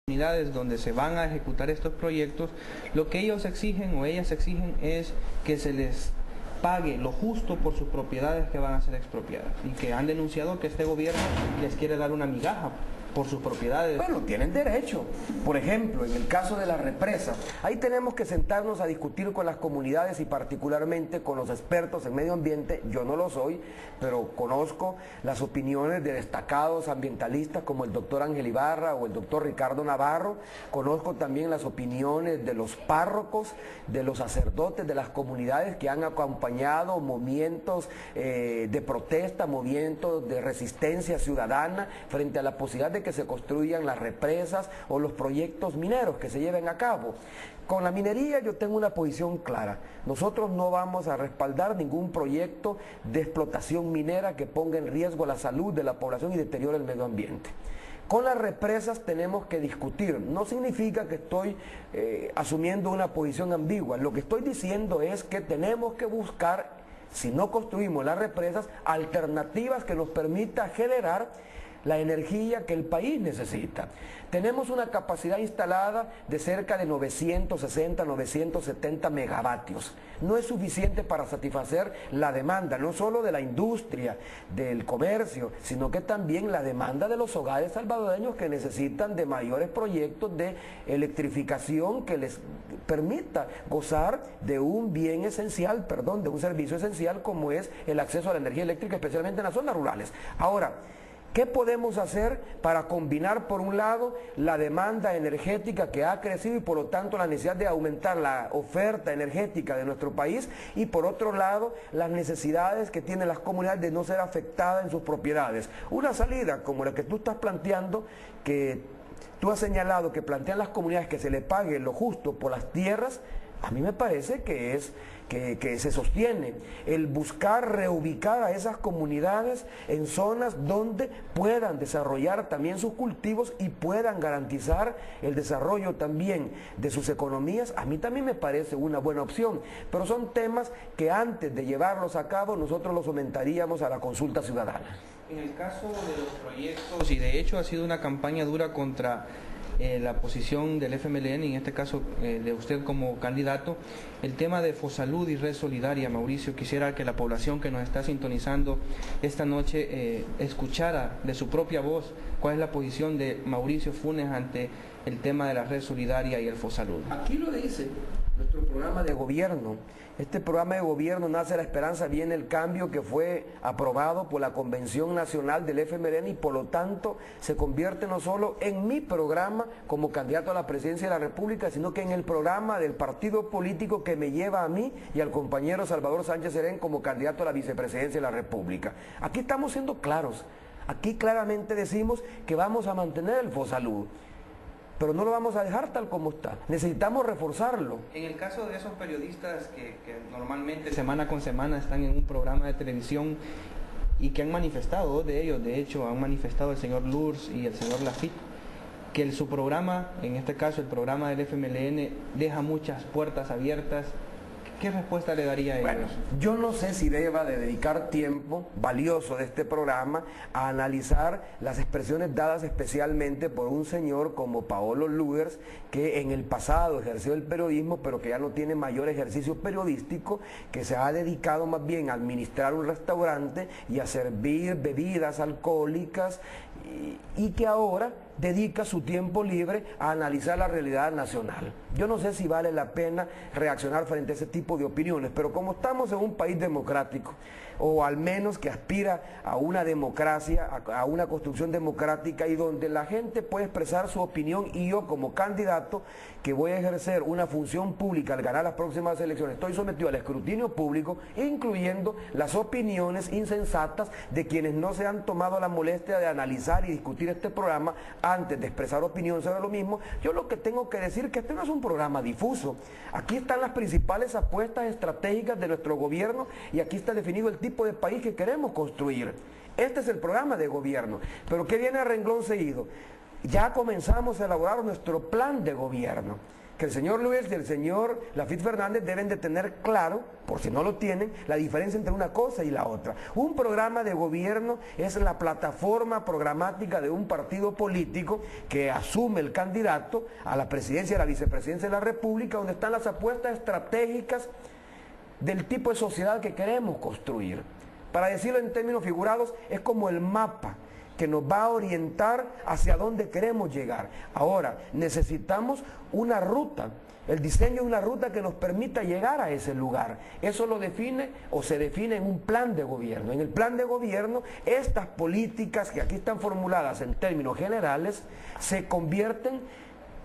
comunidades donde se van a ejecutar estos proyectos, lo que ellos exigen o ellas exigen es que se les pague lo justo por sus propiedades que van a ser expropiadas, y que han denunciado que este gobierno les quiere dar una migaja por sus propiedades. Bueno, tienen derecho. Por ejemplo, en el caso de las represas, ahí tenemos que sentarnos a discutir con las comunidades y particularmente con los expertos en medio ambiente. Yo no lo soy, pero conozco las opiniones de destacados ambientalistas como el doctor Ángel Ibarra o el doctor Ricardo Navarro. Conozco también las opiniones de los párrocos, de los sacerdotes de las comunidades que han acompañado movimientos de protesta, movimientos de resistencia ciudadana frente a la posibilidad de que se construyan las represas o los proyectos mineros que se lleven a cabo. Con la minería yo tengo una posición clara. Nosotros no vamos a respaldar ningún proyecto de explotación minera que ponga en riesgo la salud de la población y deteriore el medio ambiente. Con las represas tenemos que discutir. No significa que estoy asumiendo una posición ambigua. Lo que estoy diciendo es que tenemos que buscar, si no construimos las represas, alternativas que nos permita generar la energía que el país necesita. Tenemos una capacidad instalada de cerca de 960, 970 megavatios. No es suficiente para satisfacer la demanda, no solo de la industria, del comercio, sino que también la demanda de los hogares salvadoreños que necesitan de mayores proyectos de electrificación que les permita gozar de un bien esencial, de un servicio esencial como es el acceso a la energía eléctrica, especialmente en las zonas rurales. Ahora, ¿qué podemos hacer para combinar, por un lado, la demanda energética que ha crecido y por lo tanto la necesidad de aumentar la oferta energética de nuestro país, y por otro lado, las necesidades que tienen las comunidades de no ser afectadas en sus propiedades? Una salida como la que tú estás planteando, que tú has señalado que plantean las comunidades, que se le pague lo justo por las tierras, a mí me parece que se sostiene. El buscar reubicar a esas comunidades en zonas donde puedan desarrollar también sus cultivos y puedan garantizar el desarrollo también de sus economías, a mí también me parece una buena opción. Pero son temas que antes de llevarlos a cabo nosotros los sometiríamos a la consulta ciudadana. En el caso de los proyectos, y de hecho ha sido una campaña dura contra la posición del FMLN, en este caso de usted como candidato, el tema de Fosalud y Red Solidaria. Mauricio, quisiera que la población que nos está sintonizando esta noche escuchara de su propia voz cuál es la posición de Mauricio Funes ante el tema de la Red Solidaria y el Fosalud. Aquí lo dice nuestro programa de gobierno. Este programa de gobierno, Nace la Esperanza, viene el cambio, que fue aprobado por la Convención Nacional del FMLN y por lo tanto se convierte no solo en mi programa como candidato a la presidencia de la República, sino que en el programa del partido político que me lleva a mí y al compañero Salvador Sánchez Serén como candidato a la vicepresidencia de la República. Aquí estamos siendo claros. Aquí claramente decimos que vamos a mantener el Fosalud, pero no lo vamos a dejar tal como está. Necesitamos reforzarlo. En el caso de esos periodistas que normalmente semana con semana están en un programa de televisión y que han manifestado, dos de ellos de hecho han manifestado, el señor Lurs y el señor Lafitte, que su programa, en este caso el programa del FMLN, deja muchas puertas abiertas, ¿qué respuesta le daría a ellos? Bueno, yo no sé si deba de dedicar tiempo valioso de este programa a analizar las expresiones dadas especialmente por un señor como Paolo Lugers, que en el pasado ejerció el periodismo, pero que ya no tiene mayor ejercicio periodístico, que se ha dedicado más bien a administrar un restaurante y a servir bebidas alcohólicas, y que ahora dedica su tiempo libre a analizar la realidad nacional. Yo no sé si vale la pena reaccionar frente a ese tipo de opiniones, pero como estamos en un país democrático, o al menos que aspira a una democracia, a una construcción democrática, y donde la gente puede expresar su opinión, y yo como candidato que voy a ejercer una función pública al ganar las próximas elecciones, estoy sometido al escrutinio público, incluyendo las opiniones insensatas de quienes no se han tomado la molestia de analizar y discutir este programa antes de expresar opinión sobre lo mismo. Yo lo que tengo que decir es que este no es un programa difuso. Aquí están las principales apuestas estratégicas de nuestro gobierno y aquí está definido el tipo de país que queremos construir. Este es el programa de gobierno. Pero ¿qué viene a renglón seguido? Ya comenzamos a elaborar nuestro plan de gobierno. que el señor Luis y el señor Lafit Fernández deben de tener claro, por si no lo tienen, la diferencia entre una cosa y la otra. Un programa de gobierno es la plataforma programática de un partido político que asume el candidato a la presidencia y a la vicepresidencia de la República, donde están las apuestas estratégicas del tipo de sociedad que queremos construir. Para decirlo en términos figurados, es como el mapa que nos va a orientar hacia dónde queremos llegar. Ahora, necesitamos una ruta, el diseño de una ruta que nos permita llegar a ese lugar. Eso lo define o se define en un plan de gobierno. En el plan de gobierno, estas políticas que aquí están formuladas en términos generales,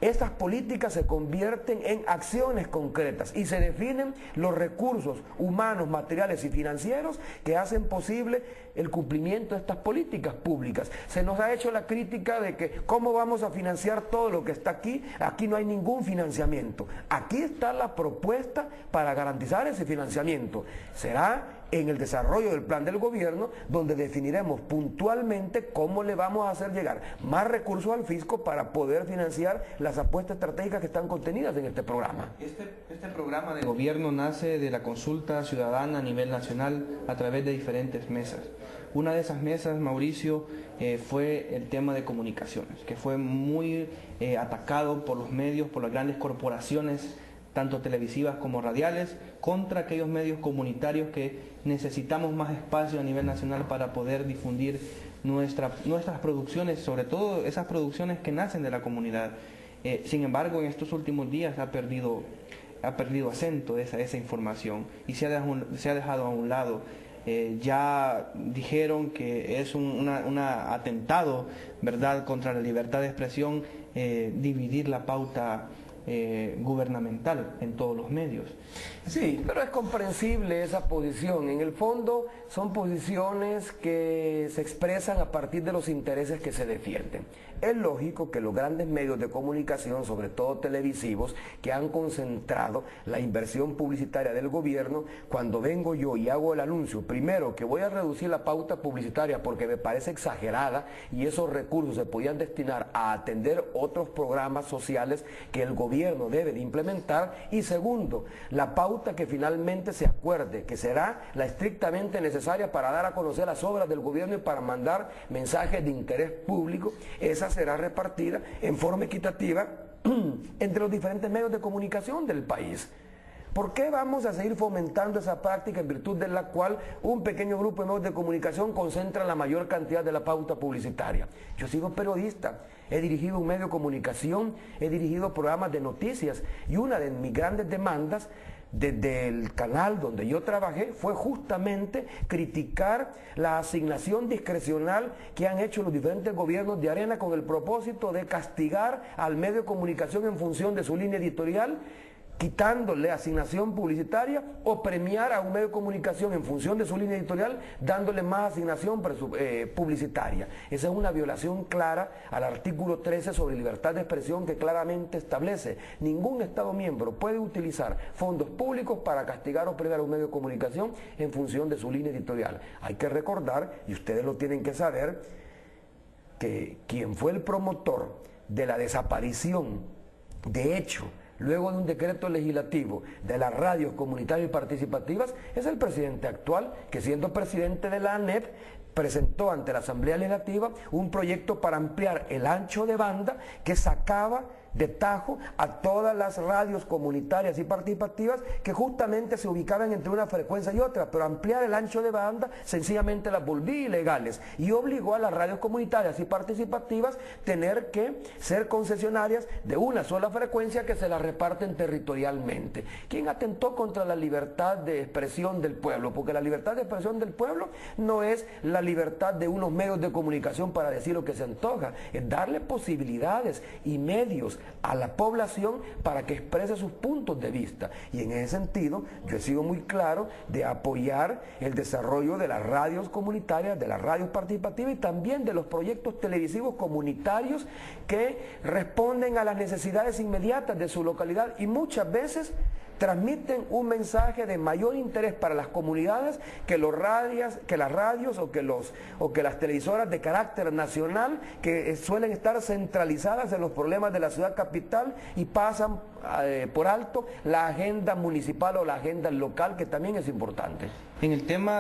estas políticas se convierten en acciones concretas y se definen los recursos humanos, materiales y financieros que hacen posible el cumplimiento de estas políticas públicas. Se nos ha hecho la crítica de que ¿cómo vamos a financiar todo lo que está aquí? Aquí no hay ningún financiamiento. Aquí está la propuesta para garantizar ese financiamiento. Será en el desarrollo del plan del gobierno donde definiremos puntualmente cómo le vamos a hacer llegar más recursos al fisco para poder financiar las apuestas estratégicas que están contenidas en este programa. Este programa de gobierno nace de la consulta ciudadana a nivel nacional a través de diferentes mesas. Una de esas mesas, Mauricio, fue el tema de comunicaciones, que fue muy atacado por los medios, por las grandes corporaciones, tanto televisivas como radiales, contra aquellos medios comunitarios que necesitamos más espacio a nivel nacional para poder difundir nuestras producciones, sobre todo esas producciones que nacen de la comunidad. Sin embargo, en estos últimos días ha perdido acento esa información y se ha dejado a un lado. Ya dijeron que es un atentado, ¿verdad?, contra la libertad de expresión, dividir la pauta gubernamental en todos los medios. Sí, pero es comprensible esa posición. En el fondo son posiciones que se expresan a partir de los intereses que se defienden. Es lógico que los grandes medios de comunicación, sobre todo televisivos, que han concentrado la inversión publicitaria del gobierno, cuando vengo yo y hago el anuncio, primero que voy a reducir la pauta publicitaria porque me parece exagerada y esos recursos se podían destinar a atender otros programas sociales que el gobierno debe de implementar, y segundo, la pauta que finalmente se acuerde, que será la estrictamente necesaria para dar a conocer las obras del gobierno y para mandar mensajes de interés público, esa será repartida en forma equitativa entre los diferentes medios de comunicación del país. ¿Por qué vamos a seguir fomentando esa práctica en virtud de la cual un pequeño grupo de medios de comunicación concentra la mayor cantidad de la pauta publicitaria? Yo he sido periodista, he dirigido un medio de comunicación, he dirigido programas de noticias y una de mis grandes demandas desde el canal donde yo trabajé fue justamente criticar la asignación discrecional que han hecho los diferentes gobiernos de Arena con el propósito de castigar al medio de comunicación en función de su línea editorial, quitándole asignación publicitaria, o premiar a un medio de comunicación en función de su línea editorial, dándole más asignación publicitaria. Esa es una violación clara al artículo 13 sobre libertad de expresión, que claramente establece: ningún Estado miembro puede utilizar fondos públicos para castigar o premiar a un medio de comunicación en función de su línea editorial. Hay que recordar, y ustedes lo tienen que saber, que quien fue el promotor de la desaparición, de hecho, luego de un decreto legislativo de las radios comunitarias y participativas, es el presidente actual, que siendo presidente de la ANEP, presentó ante la Asamblea Legislativa un proyecto para ampliar el ancho de banda que sacaba de tajo a todas las radios comunitarias y participativas que justamente se ubicaban entre una frecuencia y otra, pero ampliar el ancho de banda sencillamente las volvía ilegales y obligó a las radios comunitarias y participativas tener que ser concesionarias de una sola frecuencia que se la reparten territorialmente. ¿Quién atentó contra la libertad de expresión del pueblo? Porque la libertad de expresión del pueblo no es la libertad de unos medios de comunicación para decir lo que se antoja, es darle posibilidades y medios a la población para que exprese sus puntos de vista. Y en ese sentido, yo he sido muy claro de apoyar el desarrollo de las radios comunitarias, de las radios participativas y también de los proyectos televisivos comunitarios que responden a las necesidades inmediatas de su localidad y muchas veces transmiten un mensaje de mayor interés para las comunidades que las radios o que las televisoras de carácter nacional, que suelen estar centralizadas en los problemas de la ciudad capital y pasan por alto la agenda municipal o la agenda local, que también es importante. En el tema